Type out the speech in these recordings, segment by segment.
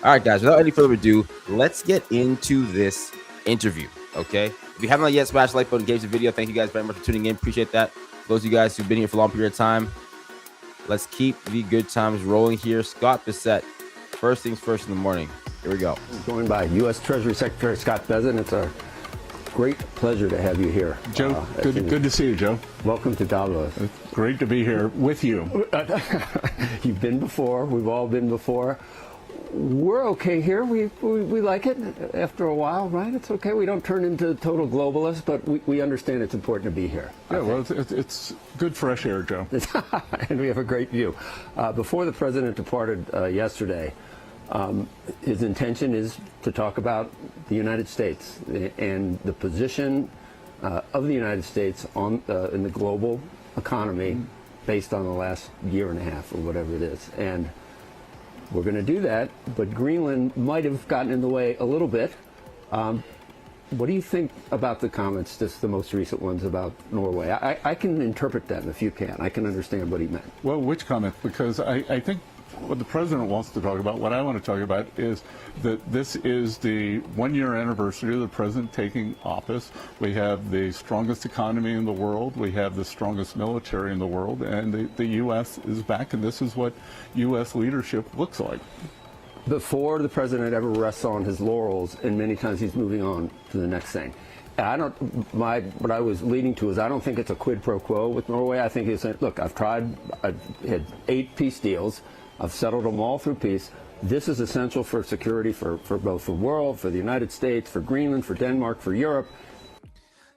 All right, guys, without any further ado, let's get into this interview, okay? If you haven't yet, smash the like button, engage the video. Thank you guys very much for tuning in. Appreciate that. For those of you guys who've been here for a long period of time, let's keep the good times rolling here. Scott Bessent, first things first in the morning. Here we go. Joined by U.S. Treasury Secretary Scott Bessent. It's a great pleasure to have you here. Joe, good to see you, Joe. Welcome to Davos. It's great to be here with you. You've been before. We've all been before. We're okay here. We like it after a while, right? It's okay. We don't turn into total globalists, but we understand it's important to be here. Yeah, well, it's good fresh air, Joe. And we have a great view. Before the president departed yesterday, his intention is to talk about the United States and the position of the United States in the global economy based on the last year and a half or whatever it is. And we're going to do that, but Greenland might have gotten in the way a little bit. What do you think about the comments, just the most recent ones about Norway? I can interpret them if you can. I can understand what he meant. Well, which comment? Because I think what the president wants to talk about, what I want to talk about, is that this is the one-year anniversary of the president taking office. We have the strongest economy in the world. We have the strongest military in the world. And the U.S. is back, and this is what U.S. leadership looks like. Before the president ever rests on his laurels, and many times he's moving on to the next thing. What I was leading to is I don't think it's a quid pro quo with Norway. I think he's saying, look, I've had 8 peace deals. I've settled them all through peace. This is essential for security for both the world, for the United States, for Greenland, for Denmark, for Europe.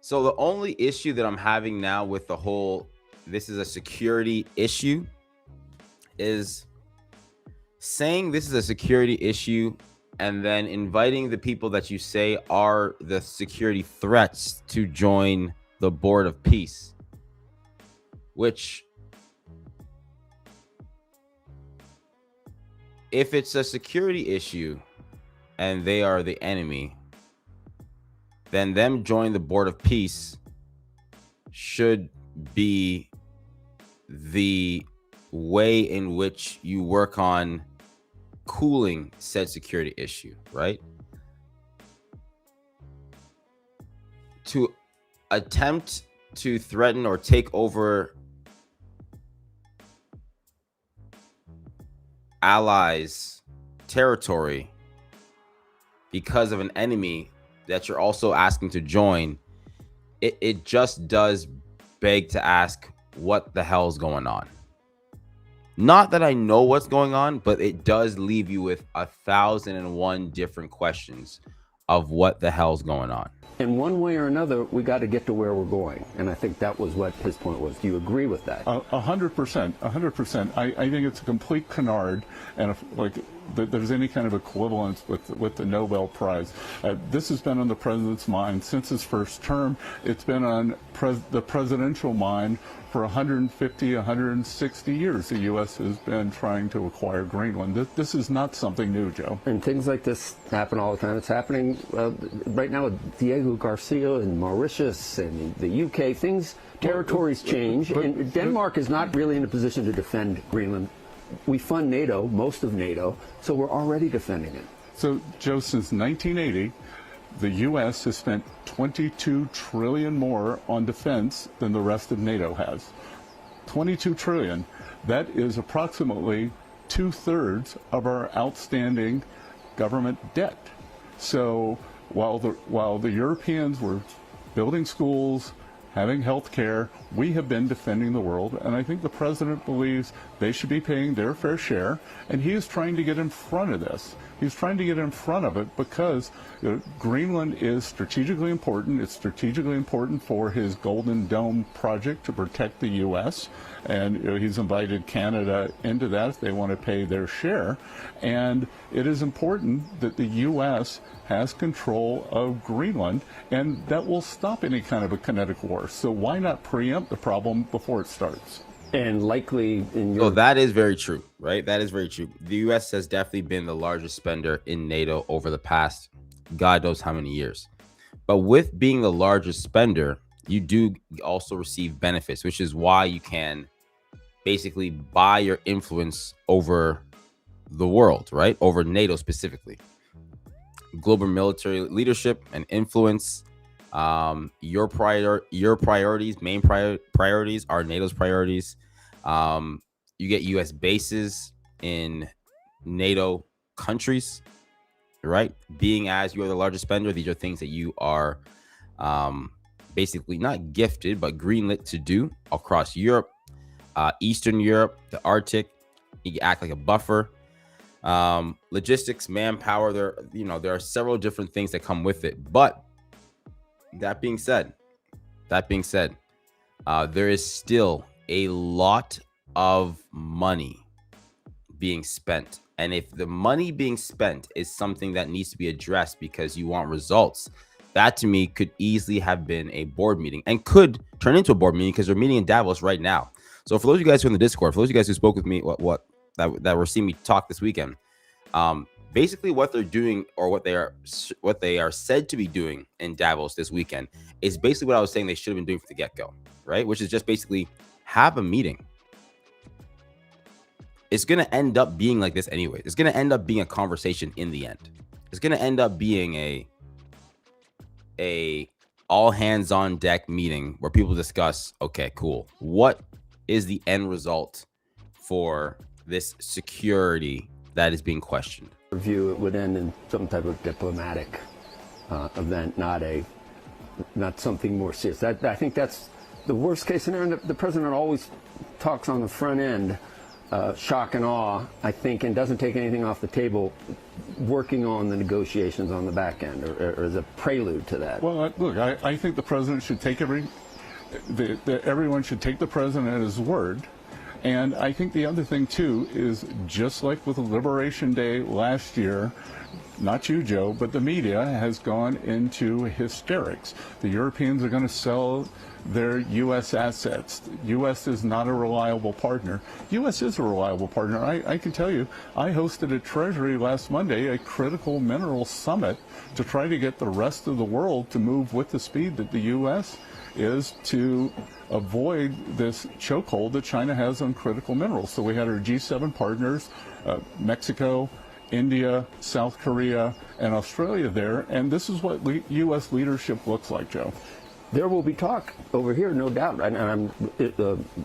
So the only issue that I'm having now with the whole, this is a security issue, is saying this is a security issue and then inviting the people that you say are the security threats to join the Board of Peace, which, if it's a security issue and they are the enemy, then them joining the Board of Peace should be the way in which you work on cooling said security issue, right? To attempt to threaten or take over allies' territory because of an enemy that you're also asking to join, it just does beg to ask what the hell's going on. Not that I know what's going on, but it does leave you with 1,001 different questions of what the hell's going on. In one way or another, we got to get to where we're going. And I think that was what his point was. Do you agree with that? 100%. 100%. I think it's a complete canard, and if there's any kind of equivalence with the Nobel Prize. This has been on the president's mind since his first term. It's been on the presidential mind for 150, 160 years. The U.S. has been trying to acquire Greenland. This is not something new, Joe. And things like this happen all the time. It's happening right now with Diego Garcia in Mauritius and the UK. Territories change. And Denmark is not really in a position to defend Greenland. We fund NATO, most of NATO, so we're already defending it. So, Joe, since 1980, the U.S. has spent $22 trillion more on defense than the rest of NATO has. $22 trillion. That is approximately 2/3 of our outstanding government debt. So while the Europeans were building schools, having health care, we have been defending the world, and I think the president believes they should be paying their fair share, and he is trying to get in front of this. He's trying to get in front of it because Greenland is strategically important. It's strategically important for his Golden Dome project to protect the U.S., and he's invited Canada into that if they want to pay their share. And it is important that the U.S. has control of Greenland, and that will stop any kind of a kinetic war. So why not preempt the problem before it starts? And likely in your... So that is very true, right? That is very true. The U.S. has definitely been the largest spender in NATO over the past God knows how many years. But with being the largest spender, you do also receive benefits, which is why you can basically buy your influence over the world, right? Over NATO specifically. Global military leadership and influence. Your priorities, priorities are NATO's priorities. You get U.S. bases in NATO countries, right? Being as you are the largest spender, these are things that you are basically not gifted, but greenlit to do across Europe, Eastern Europe, the Arctic. You act like a buffer. Logistics, manpower. There are several different things that come with it. But that being said, there is still a lot of money being spent. And if the money being spent is something that needs to be addressed because you want results, that to me could easily have been a board meeting and could turn into a board meeting because they're meeting in Davos right now. So for those of you guys who are in the Discord, for those of you guys who spoke with me, that were seeing me talk this weekend, basically what they're doing, or what they are said to be doing in Davos this weekend, is basically what I was saying they should have been doing from the get-go, right? Which is just basically have a meeting. It's going to end up being like this anyway. It's going to end up being a conversation in the end. It's going to end up being a all hands on deck meeting where people discuss, okay, cool, what is the end result for this security that is being questioned? Review, it would end in some type of diplomatic event, not something more serious. I think that's the worst case scenario. The president always talks on the front end, shock and awe, I think, and doesn't take anything off the table, working on the negotiations on the back end, or as a prelude to that. Well, look, I think the president should take everyone should take the president at his word. And I think the other thing, too, is just like with Liberation Day last year, not you, Joe, but the media has gone into hysterics. The Europeans are going to sell their U.S. assets. U.S. is not a reliable partner. U.S. is a reliable partner. I can tell you, I hosted at Treasury last Monday a critical mineral summit to try to get the rest of the world to move with the speed that the U.S. is to avoid this chokehold that China has on critical minerals. So we had our G7 partners, Mexico, India, South Korea, and Australia there, and this is what U.S. leadership looks like, Joe. There will be talk over here, no doubt, and I'm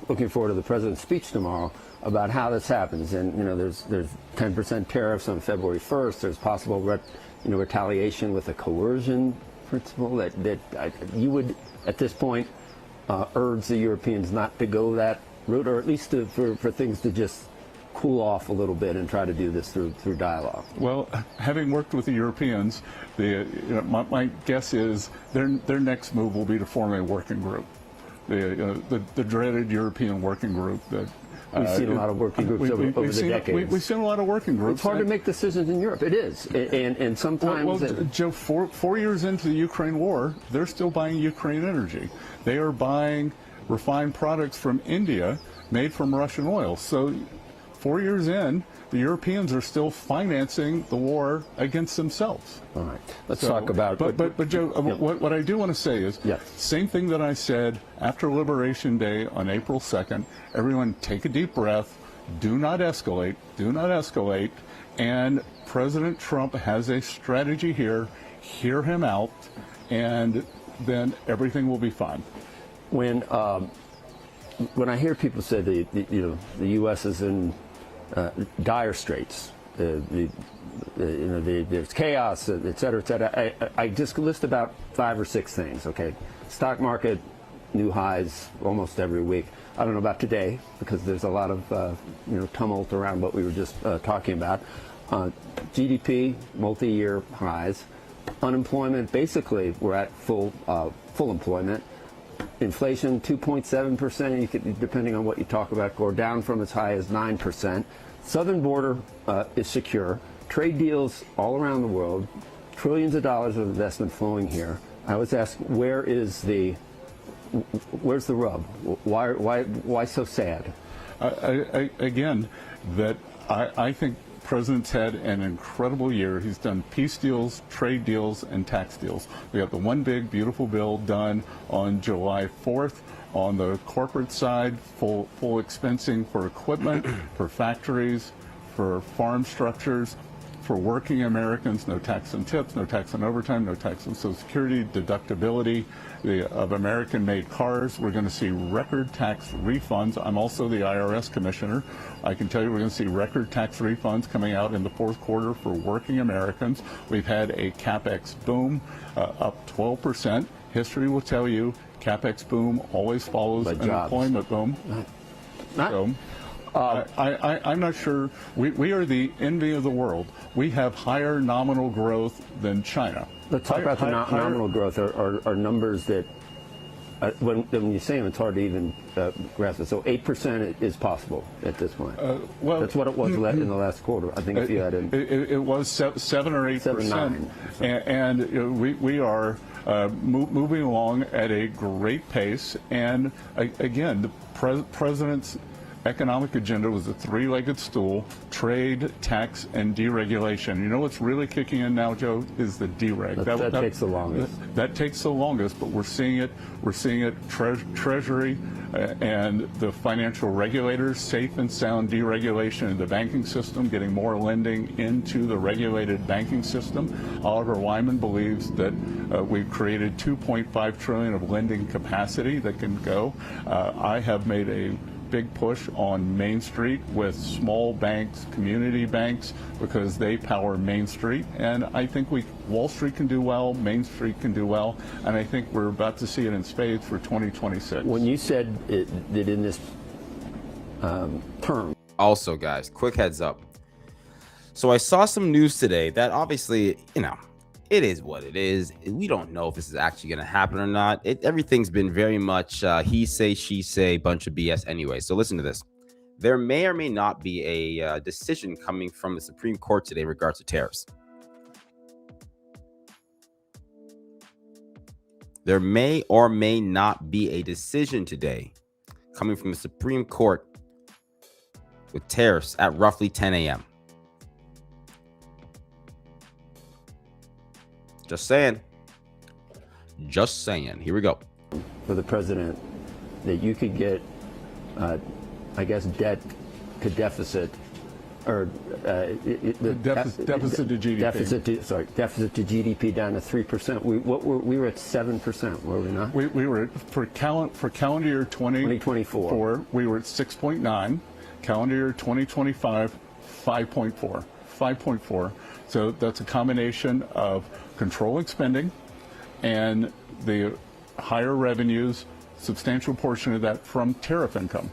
looking forward to the president's speech tomorrow about how this happens. And there's 10% tariffs on February 1st. There's possible retaliation with a coercion principle that you would, at this point, urge the Europeans not to go that route, or at least for things to just cool off a little bit and try to do this through dialogue. Well, having worked with the Europeans, my guess is their next move will be to form a working group, the dreaded European working group that. We've seen a lot of working groups over the decades. We've seen a lot of working groups. It's hard to make decisions in Europe. It is, and sometimes. Well, Joe, four years into the Ukraine war, they're still buying Ukraine energy. They are buying refined products from India made from Russian oil. So 4 years in, the Europeans are still financing the war against themselves. All right, let's talk about. But Joe, what I do want to say is, yes, same thing that I said after Liberation Day on April 2nd. Everyone, take a deep breath. Do not escalate. Do not escalate. And President Trump has a strategy here. Hear him out, and then everything will be fine. When I hear people say the U.S. is in dire straits, there's chaos, et cetera, et cetera. I just list about 5 or 6 things. Okay, stock market, new highs almost every week. I don't know about today because there's a lot of tumult around what we were just talking about. GDP, multi-year highs. Unemployment, basically we're at full employment. Inflation 2.7%, depending on what you talk about, or down from as high as 9%. Southern border is secure. Trade deals all around the world. Trillions of dollars of investment flowing here. I was asked, where's the rub? Why so sad? Again, I think the president's had an incredible year. He's done peace deals, trade deals, and tax deals. We have the one big, beautiful bill done on July 4th. On the corporate side, full expensing for equipment, for factories, for farm structures, for working Americans, no tax on tips, no tax on overtime, no tax on Social Security, deductibility of American-made cars. We're going to see record tax refunds. I'm also the IRS commissioner. I can tell you we're going to see record tax refunds coming out in the fourth quarter for working Americans. We've had a CapEx boom, up 12%. History will tell you CapEx boom always follows an employment boom. I'm not sure. We are the envy of the world. We have higher nominal growth than China. Let's talk about the nominal growth. Are numbers that, when you say them, it's hard to even grasp it. So 8% is possible at this point. Well, that's what it was in the last quarter. I think if you had it was 7 or 8%, and we are moving along at a great pace. And again, the president's economic agenda was a three-legged stool: trade, tax, and deregulation. You know what's really kicking in now, Joe, is the dereg. That takes the longest. That takes the longest, but we're seeing it. We're seeing it. Treasury and the financial regulators, safe and sound deregulation in the banking system, getting more lending into the regulated banking system. Oliver Wyman believes that we've created $2.5 trillion of lending capacity that can go. I have made a big push on Main Street with small banks, community banks, because they power Main Street. And I think Wall Street can do well, Main Street can do well, and I think we're about to see it in spades for 2026. When you said that in this term. Also, guys, quick heads up. So I saw some news today that obviously, it is what it is. We don't know if this is actually going to happen or not. Everything's been very much he say, she say, bunch of BS anyway. So listen to this. There may or may not be a decision coming from the Supreme Court today in regards to tariffs. There may or may not be a decision today coming from the Supreme Court with tariffs at roughly 10 a.m. Just saying. Just saying. Here we go. For the president, that you could get, I guess, debt to deficit, or deficit to GDP. Deficit to GDP down to 3%. We were at 7%, were we not? We were for calendar year 2024. We were at 6.9. Calendar year 2025, 5.4. 5.4. So that's a combination of controlling spending and the higher revenues, substantial portion of that from tariff income.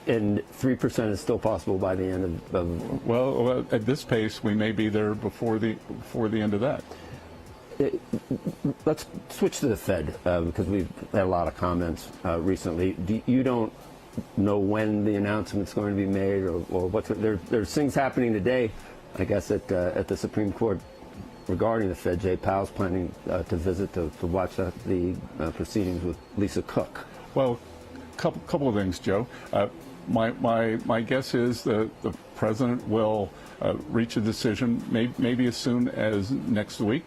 And 3% is still possible by the end of well, at this pace, we may be there before the end of that. Let's switch to the Fed because we've had a lot of comments recently. You don't know when the announcement's going to be made, or what's there's things happening today, I guess, at the Supreme Court regarding the Fed. Jay Powell's planning to visit to watch the proceedings with Lisa Cook. Well, couple of things, Joe. My guess is that the president will reach a decision maybe as soon as next week.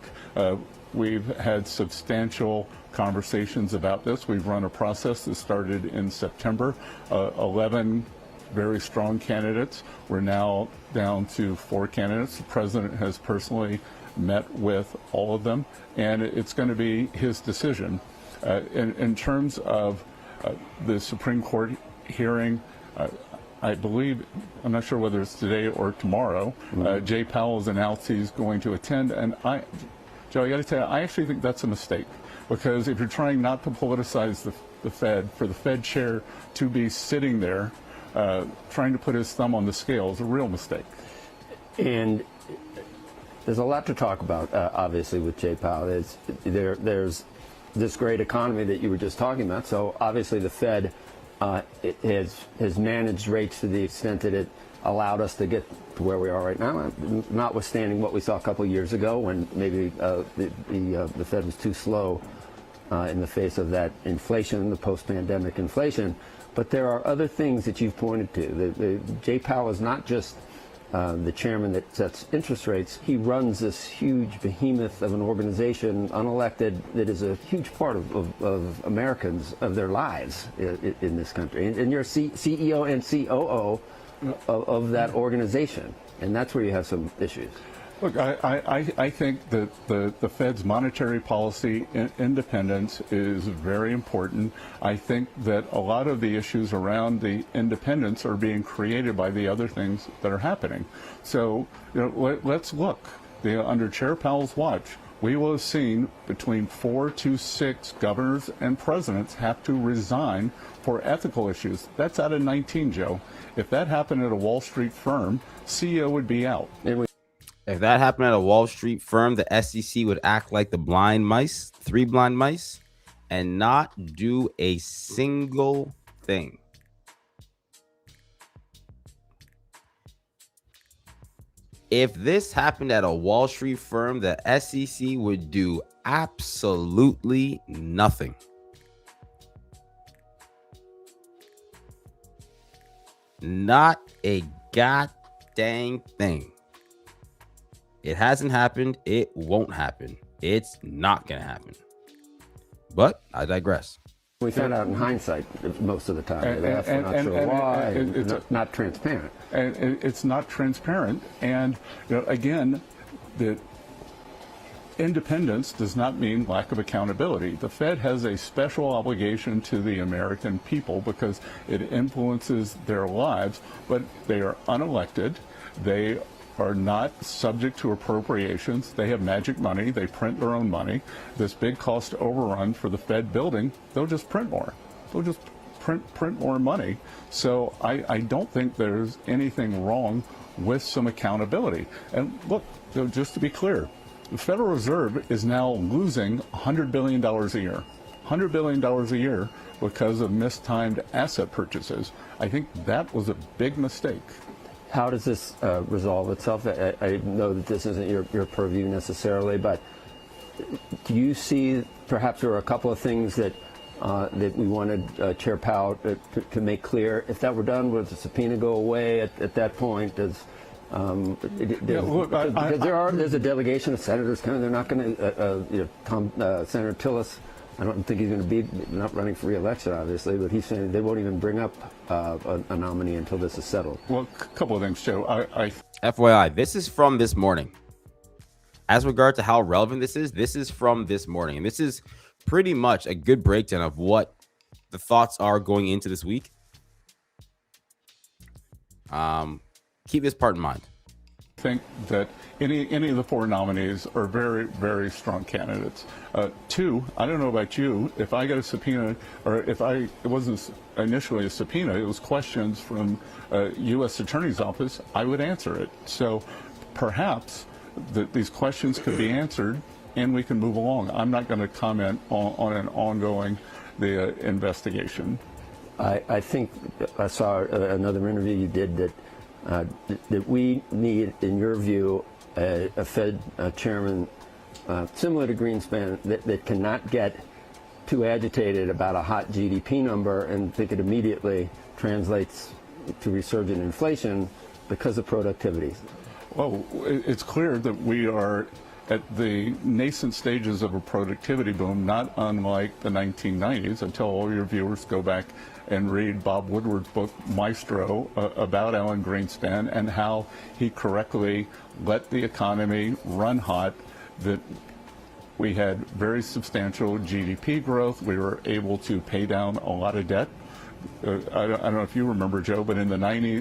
We've had substantial conversations about this. We've run a process that started in September. 11 very strong candidates. We're now down to 4 candidates. The president has personally met with all of them, and it's going to be his decision. In terms of the Supreme Court hearing, I believe, I'm not sure whether it's today or tomorrow, Jay Powell has announced he's going to attend, and Joe, I got to tell you, I actually think that's a mistake, because if you're trying not to politicize the Fed, for the Fed chair to be sitting there trying to put his thumb on the scale is a real mistake. And there's a lot to talk about, obviously, with Jay Powell. There's this great economy that you were just talking about. So obviously the Fed has managed rates to the extent that it allowed us to get to where we are right now, notwithstanding what we saw a couple of years ago when maybe the Fed was too slow in the face of that inflation, the post-pandemic inflation. But there are other things that you've pointed to. Jay Powell is not just the chairman that sets interest rates. He runs this huge behemoth of an organization, unelected, that is a huge part of Americans, of their lives in this country. And you're CEO and COO of that organization, and that's where you have some issues. Look, I think that the Fed's monetary policy independence is very important. I think that a lot of the issues around the independence are being created by the other things that are happening. So, let's look. Under Chair Powell's watch, we will have seen between 4 to 6 governors and presidents have to resign for ethical issues. That's out of 19, Joe. If that happened at a Wall Street firm, CEO would be out. If that happened at a Wall Street firm, the SEC would act like the blind mice, 3 blind mice, and not do a single thing. If this happened at a Wall Street firm, the SEC would do absolutely nothing. Not a god dang thing. It hasn't happened. It won't happen. It's not going to happen. But I digress. We found out in hindsight most of the time. We're not sure why. It's not transparent. And it's not transparent. And again, the independence does not mean lack of accountability. The Fed has a special obligation to the American people because it influences their lives, but they are unelected. They are not subject to appropriations. They have magic money. They print their own money. This big cost overrun for the Fed building, they'll just print more. They'll just print more money. So I don't think there's anything wrong with some accountability. And look, just to be clear, the Federal Reserve is now losing $100 billion a year. $100 billion a year because of mistimed asset purchases. I think that was a big mistake. How does this resolve itself? I know that this isn't your purview necessarily, but do you see perhaps there are a couple of things that that we wanted Chair Powell to make clear? If that were done, would the subpoena go away at that point? There's a delegation of senators coming. They're not going to. Senator Tillis, I don't think he's going to be not running for re-election, obviously, but he's saying they won't even bring up a nominee until this is settled. Well, a couple of things, Joe. FYI, this is from this morning. As regard to how relevant this is from this morning. And this is pretty much a good breakdown of what the thoughts are going into this week. Keep this part in mind. Think that any of the 4 nominees are very, very strong candidates. 2, I don't know about you, if I got a subpoena, or it wasn't initially a subpoena, it was questions from U.S. Attorney's Office, I would answer it. So perhaps these questions could be answered and we can move along. I'm not going to comment on an ongoing investigation. I think I saw another interview you did that we need, in your view, a Fed chairman similar to Greenspan that cannot get too agitated about a hot GDP number and think it immediately translates to resurgent inflation because of productivity. Well, it's clear that we are at the nascent stages of a productivity boom, not unlike the 1990s. I tell all your viewers, go back and read Bob Woodward's book, Maestro, about Alan Greenspan and how he correctly let the economy run hot, that we had very substantial GDP growth. We were able to pay down a lot of debt. I don't know if you remember, Joe, but in the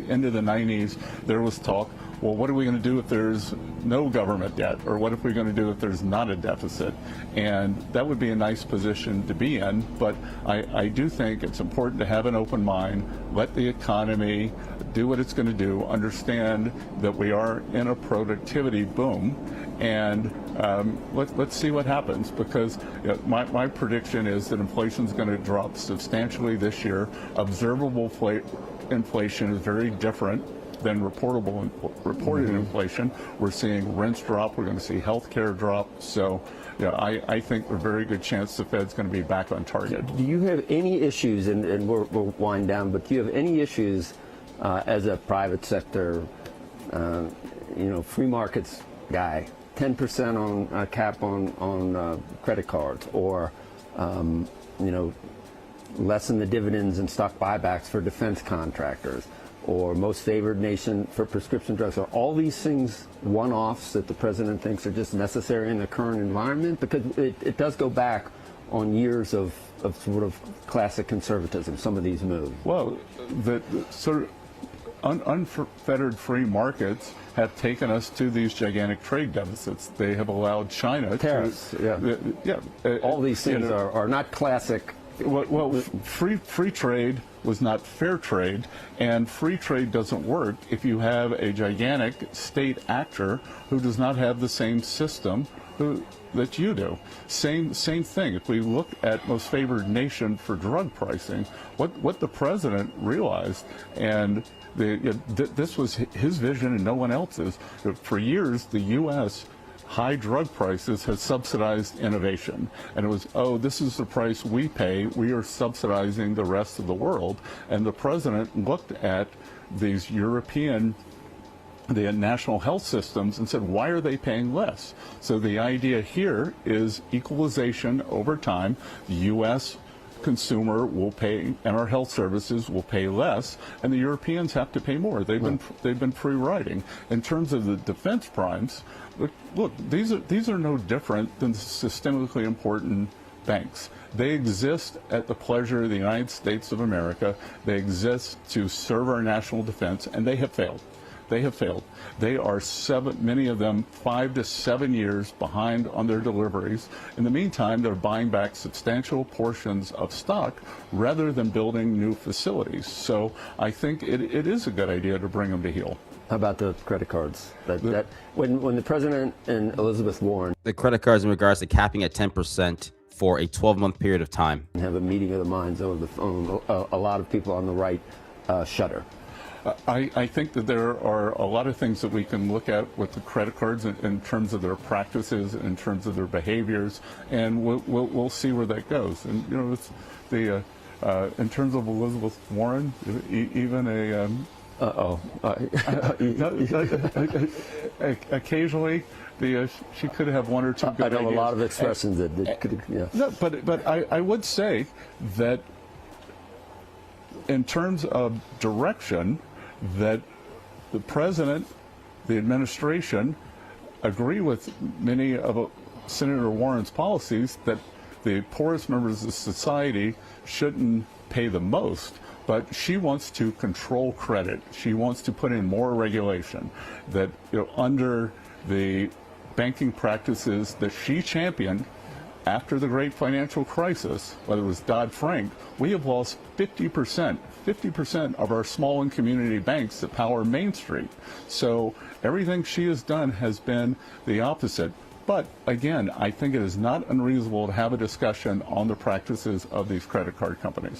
end of the 90s, there was talk, well, what are we going to do if there's no government debt? Or what if we're going to do if there's not a deficit? And that would be a nice position to be in. But I do think it's important to have an open mind, let the economy do what it's going to do, understand that we are in a productivity boom, and let's see what happens, because my prediction is that inflation is going to drop substantially this year. Observable inflation is very different than reported inflation. We're seeing rents drop. We're going to see healthcare drop. So, I think a very good chance the Fed's going to be back on target. Do you have any issues, and we'll wind down, but do you have any issues as a private sector, free markets guy, 10% on cap on credit cards, or lessen the dividends and stock buybacks for defense contractors, or most favored nation for prescription drugs. Are all these things one-offs that the president thinks are just necessary in the current environment? Because it does go back on years of sort of classic conservatism, some of these moves. Well, the sort of unfettered free markets have taken us to these gigantic trade deficits. They have allowed China tariffs, to... all these things are not classic. Well, free trade was not fair trade, and free trade doesn't work if you have a gigantic state actor who does not have the same system that you do. Same thing. If we look at most favored nation for drug pricing, what the president realized, and this was his vision and no one else's. For years, the U.S. high drug prices has subsidized innovation. And it was, oh, this is the price we pay. We are subsidizing the rest of the world. And the president looked at these European, the national health systems, and said, why are they paying less? So the idea here is equalization over time. The U.S. consumer will pay, and our health services will pay less, and the Europeans have to pay more. They've been free riding. In terms of the defense primes, look, these are no different than systemically important banks. They exist at the pleasure of the United States of America. They exist to serve our national defense, and they have failed. They have failed. They are many of them 5 to 7 years behind on their deliveries. In the meantime, they're buying back substantial portions of stock rather than building new facilities. So I think it is a good idea to bring them to heel. How about the credit cards? When the president and Elizabeth Warren, The credit cards in regards to capping at 10% for a 12-month period of time, have a meeting of the minds over the phone, a lot of people on the right shudder. I think that there are a lot of things that we can look at with the credit cards in terms of their practices, in terms of their behaviors, and we'll see where that goes. And you know, it's in terms of Elizabeth Warren, even occasionally. She could have one or two good I know ideas. a lot of expressions that could, yeah. No, but I would say that in terms of direction, that the president, the administration, agree with many of Senator Warren's policies that the poorest members of society shouldn't pay the most. But she wants to control credit. She wants to put in more regulation. That under the banking practices that she championed after the great financial crisis, whether it was Dodd-Frank, we have lost 50% of our small and community banks that power Main Street. So everything she has done has been the opposite. But again, I think it is not unreasonable to have a discussion on the practices of these credit card companies.